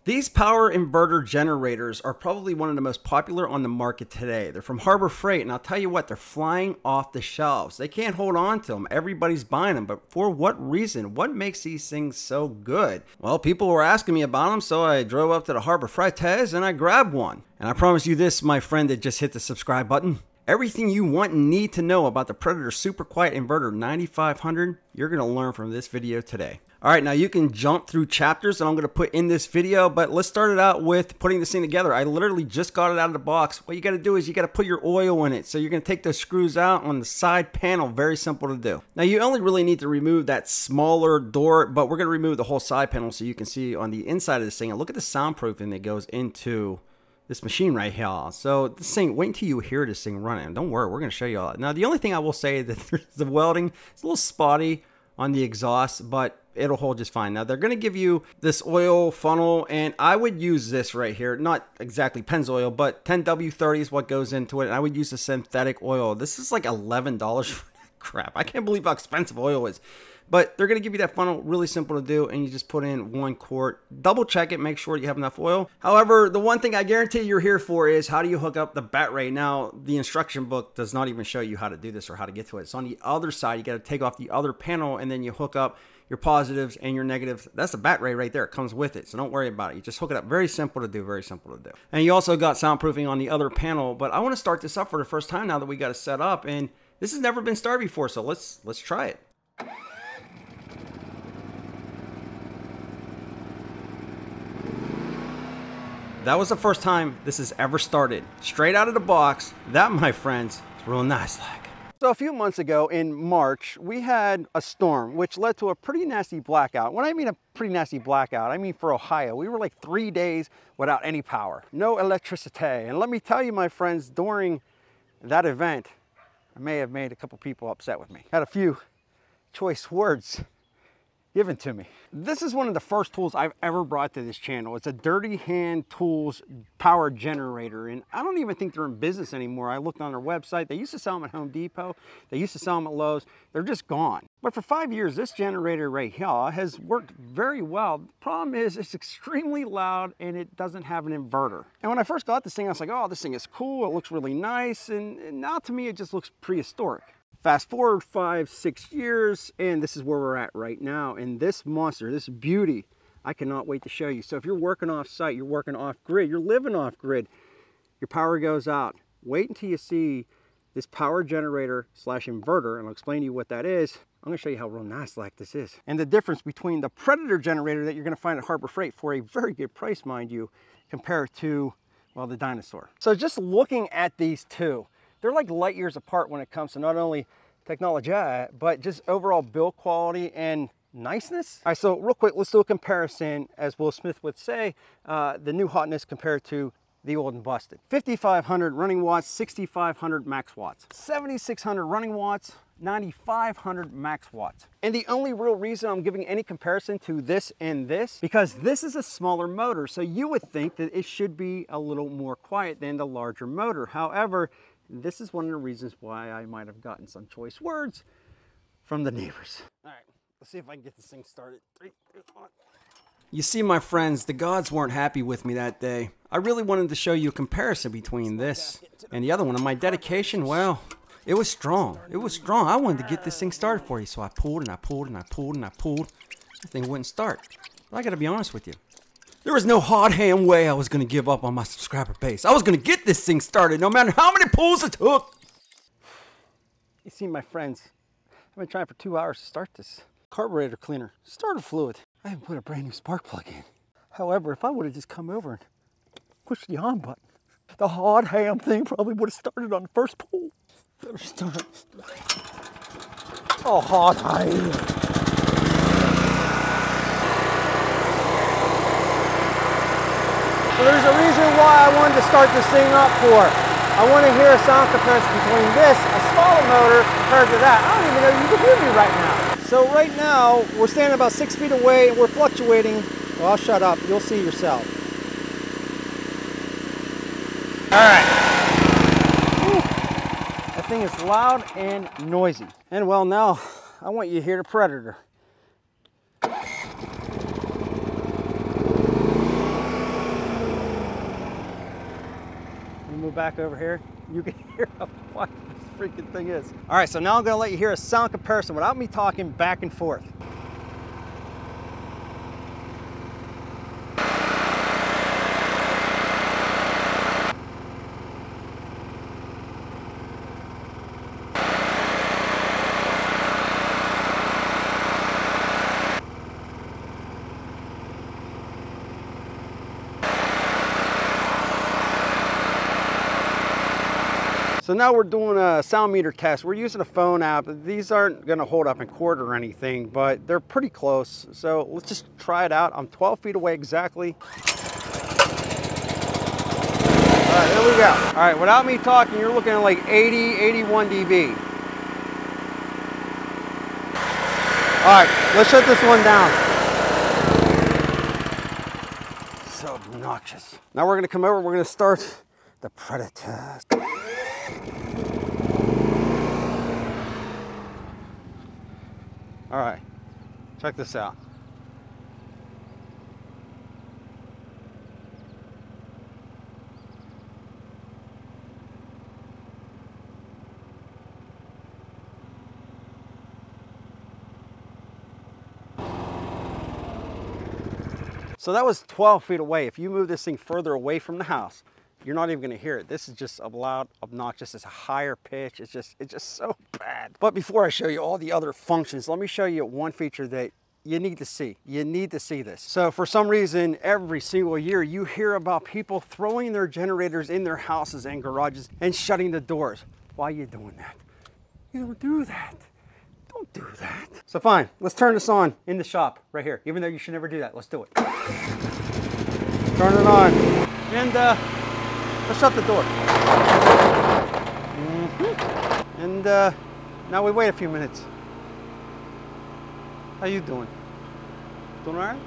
These power inverter generators are probably one of the most popular on the market today. They're from Harbor Freight, and I'll tell you what, they're flying off the shelves. They can't hold on to them. Everybody's buying them, but for what reason? What makes these things so good? Well, people were asking me about them, so I drove up to the Harbor Freight and I grabbed one. And I promise you this, my friend that just hit the subscribe button. Everything you want and need to know about the Predator Super Quiet Inverter 9500, you're going to learn from this video today. All right, now you can jump through chapters that I'm going to put in this video, but let's start it out with putting this thing together. I literally just got it out of the box. What you got to do is you got to put your oil in it. So you're going to take those screws out on the side panel. Very simple to do. Now you only really need to remove that smaller door, but we're going to remove the whole side panel so you can see on the inside of this thing. And look at the soundproofing that goes into this machine right here. So this thing, wait until you hear this thing running. Don't worry, we're going to show you all that. Now the only thing I will say is that the welding, it's a little spotty on the exhaust, but it'll hold just fine. Now they're going to give you this oil funnel, and I would use this right here, not exactly Pennzoil, but 10W30 is what goes into it, and I would use the synthetic oil. This is like $11 for that crap. I can't believe how expensive oil is. But they're going to give you that funnel, really simple to do, and you just put in 1 quart. Double check it, make sure you have enough oil. However, the one thing I guarantee you're here for is how do you hook up the battery. Now, the instruction book does not even show you how to do this or how to get to it. It's on the other side. You got to take off the other panel, and then you hook up your positives and your negatives. That's the battery right there. It comes with it, so don't worry about it. You just hook it up. Very simple to do, very simple to do. And you also got soundproofing on the other panel, but I want to start this up for the first time now that we got it set up, and this has never been started before, so let's try it. That was the first time this has ever started. Straight out of the box. That, my friends, is real nice like. So a few months ago in March, we had a storm which led to a pretty nasty blackout. When I mean a pretty nasty blackout, I mean for Ohio. We were like 3 days without any power, no electricity. And let me tell you, my friends, during that event, I may have made a couple people upset with me. Had a few choice words given to me. This is one of the first tools I've ever brought to this channel. It's a Dirty Hand Tools power generator, and I don't even think they're in business anymore. I looked on their website. They used to sell them at Home Depot. They used to sell them at Lowe's. They're just gone. But for 5 years, this generator right here has worked very well. The problem is it's extremely loud and it doesn't have an inverter. And when I first got this thing, I was like, oh, this thing is cool. It looks really nice. And now to me, it just looks prehistoric. Fast forward 5, 6 years, and this is where we're at right now. And this monster, this beauty, I cannot wait to show you. So if you're working off site, you're working off grid, you're living off grid, your power goes out. Wait until you see this power generator slash inverter, and I'll explain to you what that is. I'm gonna show you how real nice like this is. And the difference between the Predator generator that you're gonna find at Harbor Freight for a very good price, mind you, compared to, well, the Dinosaur. So just looking at these two, they're like light years apart when it comes to not only technology, but just overall build quality and niceness. All right, so real quick, let's do a comparison, as Will Smith would say, the new hotness compared to the old and busted. 5,500 running watts, 6,500 max watts. 7,600 running watts, 9,500 max watts. And the only real reason I'm giving any comparison to this and this, because this is a smaller motor, so you would think that it should be a little more quiet than the larger motor. However, this is one of the reasons why I might have gotten some choice words from the neighbors. All right, let's see if I can get this thing started. 3, 2, 1. You see, my friends, the gods weren't happy with me that day. I really wanted to show you a comparison between this and the other one. And my dedication, well, it was strong. It was strong. I wanted to get this thing started for you. So I pulled and I pulled and I pulled and I pulled. The thing wouldn't start. But I got to be honest with you. There was no hard hand way I was going to give up on my subscriber base. I was going to get this thing started no matter how many pulls it took. You see, my friends, I've been trying for 2 hours to start this. Carburetor cleaner, starter fluid. I haven't put a brand new spark plug in. However, if I would have just come over and pushed the on button, the hard ham thing probably would have started on the first pull. Better start. Oh, hard ham. So there's a reason why I wanted to start this thing up for. I want to hear a sound comparison between this, a smaller motor, compared to that. I don't even know if you can hear me right now. So right now, we're standing about 6 feet away and we're fluctuating. Well, I'll shut up. You'll see yourself. All right. Whew. That thing is loud and noisy. And well, now I want you to hear the Predator. back over here, you can hear how quiet this freaking thing is. All right, so now I'm gonna let you hear a sound comparison without me talking back and forth. So now we're doing a sound meter test. We're using a phone app. These aren't gonna hold up in court or anything, but they're pretty close. So let's just try it out. I'm 12 feet away exactly. All right, here we go. All right, without me talking, you're looking at like 80, 81 dB. All right, let's shut this one down. So obnoxious. Now we're gonna come over, we're gonna start the Predator. All right, check this out. So that was 12 feet away. If you move this thing further away from the house, you're not even gonna hear it. This is just loud, obnoxious. It's a higher pitch. It's just so bad. But before I show you all the other functions, let me show you one feature that you need to see. You need to see this. So for some reason, every single year, you hear about people throwing their generators in their houses and garages and shutting the doors. Why are you doing that? You don't do that. Don't do that. So fine, let's turn this on in the shop right here. Even though you should never do that, let's do it. Turn it on. And let's shut the door. And now we wait a few minutes. How you doing? Doing all right?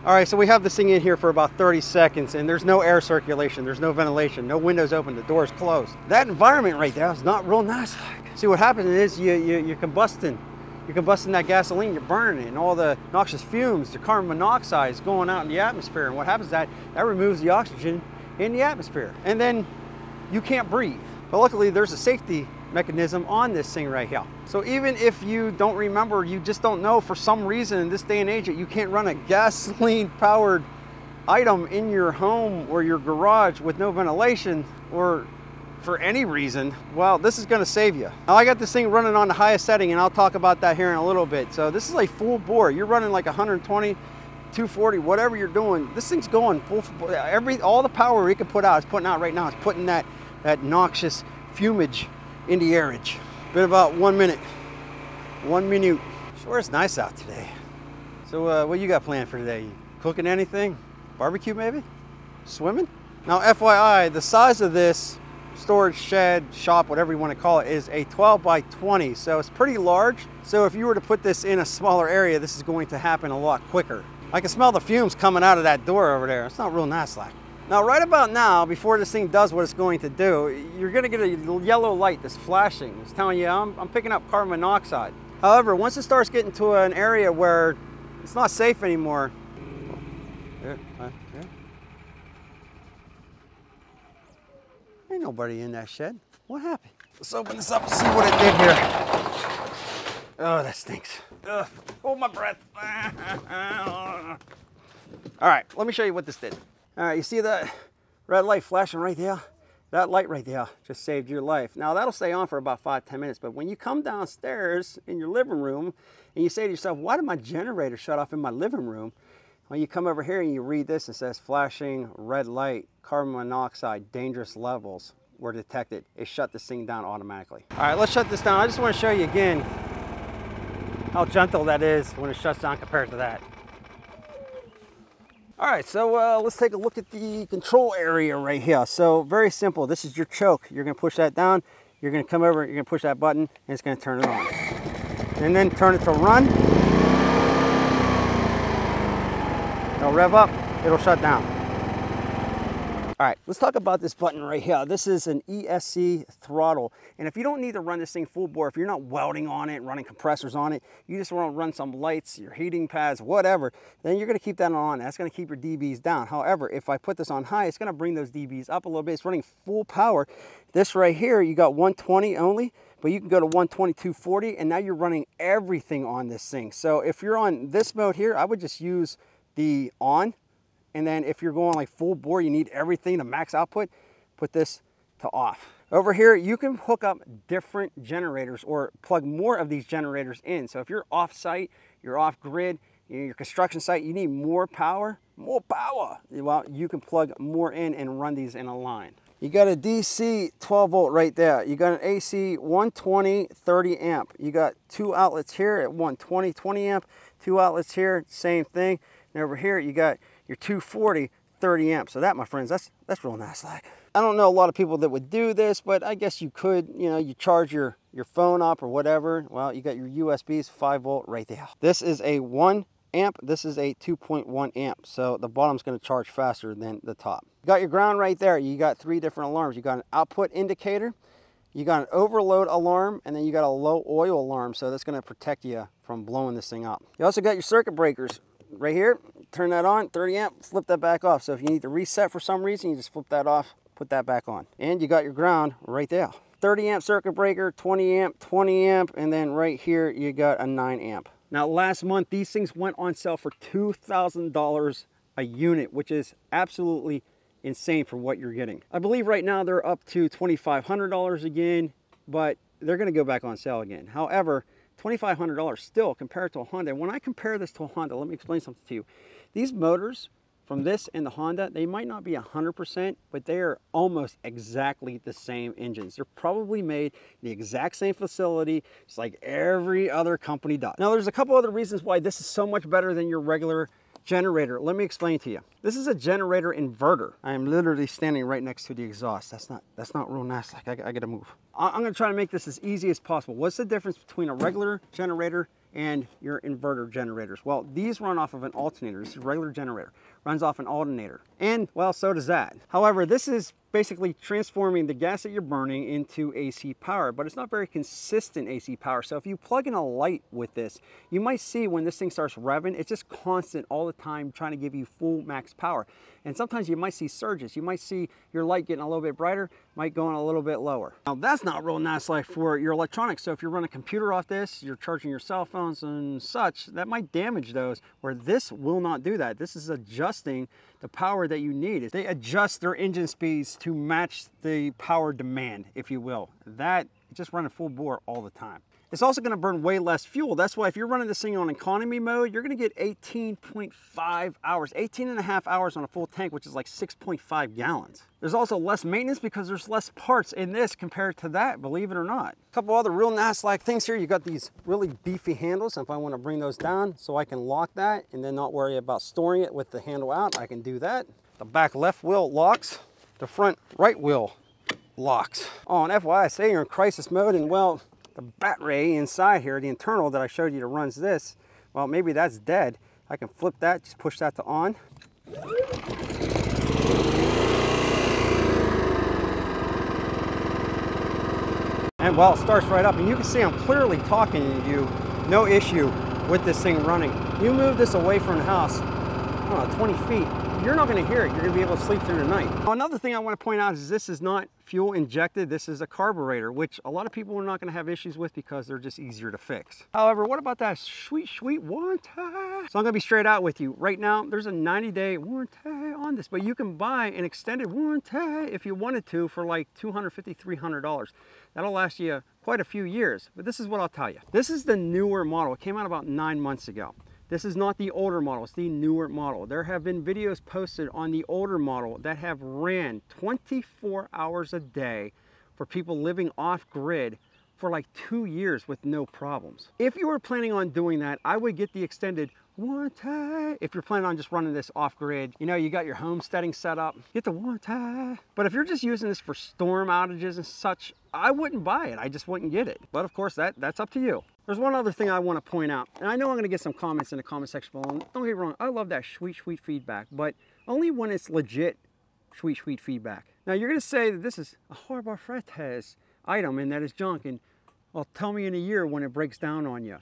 All right, so we have this thing in here for about 30 seconds and there's no air circulation, there's no ventilation, no windows open, the door's closed. That environment right there is not real nice. See, what happens is you're combusting that gasoline, you're burning it, and all the noxious fumes, the carbon monoxide is going out in the atmosphere. And what happens is that removes the oxygen in the atmosphere. And then you can't breathe. But luckily there's a safety mechanism on this thing right here. So even if you don't remember, you just don't know for some reason in this day and age that you can't run a gasoline powered item in your home or your garage with no ventilation or for any reason, well, this is gonna save you. Now I got this thing running on the highest setting and I'll talk about that here in a little bit. So this is like full bore. You're running like 120, 240, whatever you're doing. This thing's going full, all the power it can put out is putting out right now. It's putting that noxious fumage in the airage. Been about 1 minute. 1 minute. Sure, it's nice out today. So what you got planned for today? You cooking anything? Barbecue maybe? Swimming? Now FYI, the size of this storage shed, shop, whatever you want to call it, is a 12 by 20. So it's pretty large. So if you were to put this in a smaller area, this is going to happen a lot quicker. I can smell the fumes coming out of that door over there. It's not real nice like. Now, right about now, before this thing does what it's going to do, you're going to get a yellow light that's flashing. It's telling you, I'm picking up carbon monoxide. However, once it starts getting to an area where it's not safe anymore, ain't nobody in that shed. What happened? Let's open this up and see what it did here. Oh, that stinks. Ugh. Hold my breath. All right, let me show you what this did. All right, you see that red light flashing right there? That light right there just saved your life. Now that'll stay on for about 5-10 minutes, but when you come downstairs in your living room and you say to yourself, why did my generator shut off in my living room? When you come over here and you read this, it says flashing red light, carbon monoxide, dangerous levels were detected. It shut this thing down automatically. All right, let's shut this down. I just want to show you again how gentle that is when it shuts down compared to that. All right, so let's take a look at the control area right here. So very simple. This is your choke. You're going to push that down. You're going to come over, you're going to push that button, and it's going to turn it on. And then turn it to run. It'll rev up, it'll shut down. All All right, let's talk about this button right here. This is an ESC throttle. And if you don't need to run this thing full bore, if you're not welding on it, running compressors on it, you just want to run some lights, your heating pads, whatever, then you're going to keep that on. That's going to keep your dBs down. However, if I put this on high, it's going to bring those dBs up a little bit. It's running full power. This right here, you got 120 only, but you can go to 120, 240, and now you're running everything on this thing. So if you're on this mode here, I would just use the on. And then if you're going like full bore, you need everything to max output, put this to off. Over here, you can hook up different generators or plug more of these generators in. So if you're off site, you're off grid, your construction site, you need more power, well, you can plug more in and run these in a line. You got a DC 12 volt right there. You got an AC 120, 30 amp. You got two outlets here at 120, 20 amp, two outlets here, same thing. And over here, you got your 240, 30 amps. So that, my friends, that's real nice. Like, I don't know a lot of people that would do this, but I guess you could, you know, you charge your phone up or whatever. Well, you got your USBs, 5 volt right there. This is a 1 amp. This is a 2.1 amp. So the bottom's going to charge faster than the top. You got your ground right there. You got 3 different alarms. You got an output indicator, you got an overload alarm, and then you got a low oil alarm. So that's going to protect you from blowing this thing up. You also got your circuit breakers right here. Turn that on, 30 amp, flip that back off. So if you need to reset for some reason, you just flip that off, put that back on. And you got your ground right there. 30 amp circuit breaker, 20 amp, 20 amp, and then right here you got a 9 amp. Now last month, these things went on sale for $2,000 a unit, which is absolutely insane for what you're getting. I believe right now they're up to $2,500 again, but they're gonna go back on sale again. However, $2,500 still compared to a Honda. When I compare this to a Honda, let me explain something to you. These motors from this and the Honda, they might not be 100%, but they are almost exactly the same engines. They're probably made in the exact same facility, just like every other company does. Now, there's a couple other reasons why this is so much better than your regular generator. Let me explain to you. This is a generator inverter. I am literally standing right next to the exhaust. That's not real nice. Like I gotta move. I'm gonna try to make this as easy as possible. What's the difference between a regular generator and your inverter generators? Well, these run off of an alternator. This is a regular generator. Runs off an alternator. And, well, so does that. However, this is basically transforming the gas that you're burning into AC power, but it's not very consistent AC power. So if you plug in a light with this, you might see when this thing starts revving, it's just constant all the time trying to give you full max power. And sometimes you might see surges. You might see your light getting a little bit brighter, might go on a little bit lower. Now that's not real nice like for your electronics. So if you're running a computer off this, you're charging your cell phones and such, that might damage those, where this will not do that. This is adjusting the power that you need. They adjust their engine speeds to match the power demand, if you will. That just running full bore all the time. It's also going to burn way less fuel. That's why if you're running this thing on economy mode, you're going to get 18.5 hours, 18.5 hours on a full tank, which is like 6.5 gallons. There's also less maintenance because there's less parts in this compared to that, believe it or not. A couple other real nice like things here. You got these really beefy handles. If I want to bring those down so I can lock that and then not worry about storing it with the handle out, I can do that. The back left wheel locks. The front right wheel locks. Oh, and FYI, say you're in crisis mode and, well, the battery inside here, the internal that I showed you that runs this, well, maybe that's dead. I can flip that, just push that to on. And well, it starts right up, and you can see I'm clearly talking to you, no issue with this thing running. You move this away from the house, I don't know, 20 feet, you're not going to hear it. You're going to be able to sleep through the night. Now, another thing I want to point out is this is not fuel injected. This is a carburetor, which a lot of people are not going to have issues with because they're just easier to fix. However, what about that sweet, sweet warranty? So I'm going to be straight out with you. Right now, there's a 90-day warranty on this, but you can buy an extended warranty if you wanted to for like $250, $300. That'll last you quite a few years. But this is what I'll tell you. This is the newer model. It came out about 9 months ago. This is not the older model, it's the newer model. There have been videos posted on the older model that have ran 24 hours a day for people living off grid for like 2 years with no problems. If you were planning on doing that, I would get the extended warranty. If you're planning on just running this off grid, you know, you got your homesteading set up, get the warranty. But if you're just using this for storm outages and such, I wouldn't buy it. I just wouldn't get it. But of course, that's up to you. There's one other thing I want to point out, and I know I'm going to get some comments in the comment section below. Don't get me wrong, I love that sweet, sweet feedback, but only when it's legit sweet, sweet feedback. Now you're gonna say that this is a horrible fretless item and that is junk, and well, tell me in a year when it breaks down on you.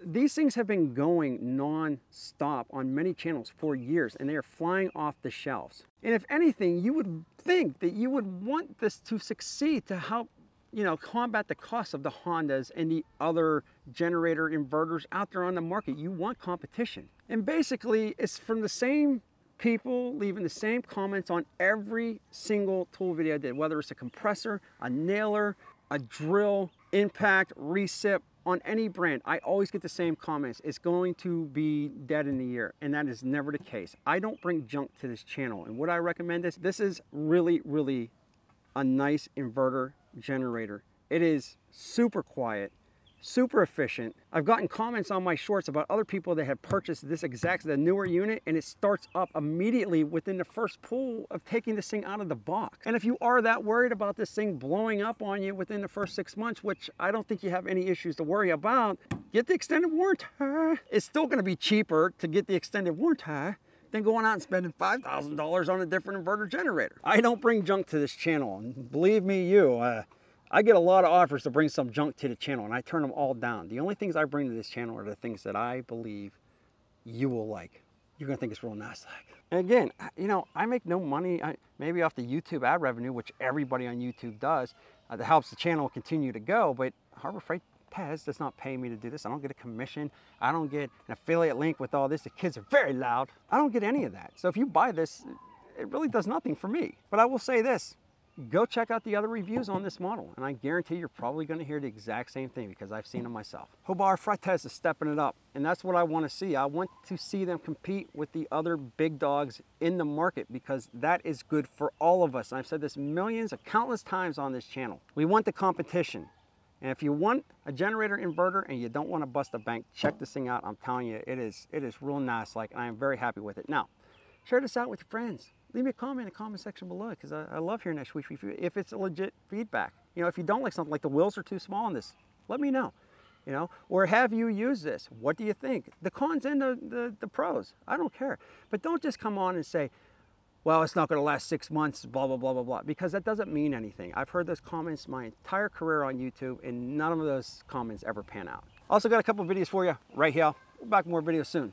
These things have been going non-stop on many channels for years, and they are flying off the shelves. And if anything, you would think that you would want this to succeed to help, you know, combat the cost of the Hondas and the other generator inverters out there on the market. You want competition. And basically, it's from the same people leaving the same comments on every single tool video I did, whether it's a compressor, a nailer, a drill, impact, recip, on any brand. I always get the same comments. It's going to be dead in a year, and that is never the case. I don't bring junk to this channel, and what I recommend is, this is really, really a nice inverter generator. It is super quiet, super efficient. I've gotten comments on my shorts about other people that have purchased this the newer unit, and it starts up immediately within the first pull of taking this thing out of the box. And if you are that worried about this thing blowing up on you within the first 6 months, which I don't think you have any issues to worry about, get the extended warranty. It's still gonna be cheaper to get the extended warranty than going out and spending $5,000 on a different inverter generator. I don't bring junk to this channel, and believe me, I get a lot of offers to bring some junk to the channel, and I turn them all down. The only things I bring to this channel are the things that I believe you will like. You're gonna think it's real nice like. And again, you know, I make no money, maybe off the YouTube ad revenue, which everybody on YouTube does, that helps the channel continue to go, but Harbor Freight Tez does not pay me to do this. I don't get a commission. I don't get an affiliate link with all this. The kids are very loud. I don't get any of that. So if you buy this, it really does nothing for me. But I will say this, go check out the other reviews on this model, and I guarantee you're probably going to hear the exact same thing because I've seen them myself. Hobart Fretless is stepping it up, and that's what I want to see. I want to see them compete with the other big dogs in the market because that is good for all of us. And I've said this millions of countless times on this channel. We want the competition. And if you want a generator inverter and you don't want to bust a bank, check this thing out. I'm telling you, it is real nice, like, and I am very happy with it. Now, share this out with your friends. Leave me a comment in the comment section below because I love hearing that sweet feedback. If it's a legit feedback, you know, if you don't like something, like the wheels are too small on this, let me know, you know, or have you used this? What do you think? The cons and the pros, I don't care. But don't just come on and say, well, it's not going to last 6 months, blah, blah, blah, blah, blah, because that doesn't mean anything. I've heard those comments my entire career on YouTube, and none of those comments ever pan out. Also got a couple videos for you right here. We'll be back with more videos soon.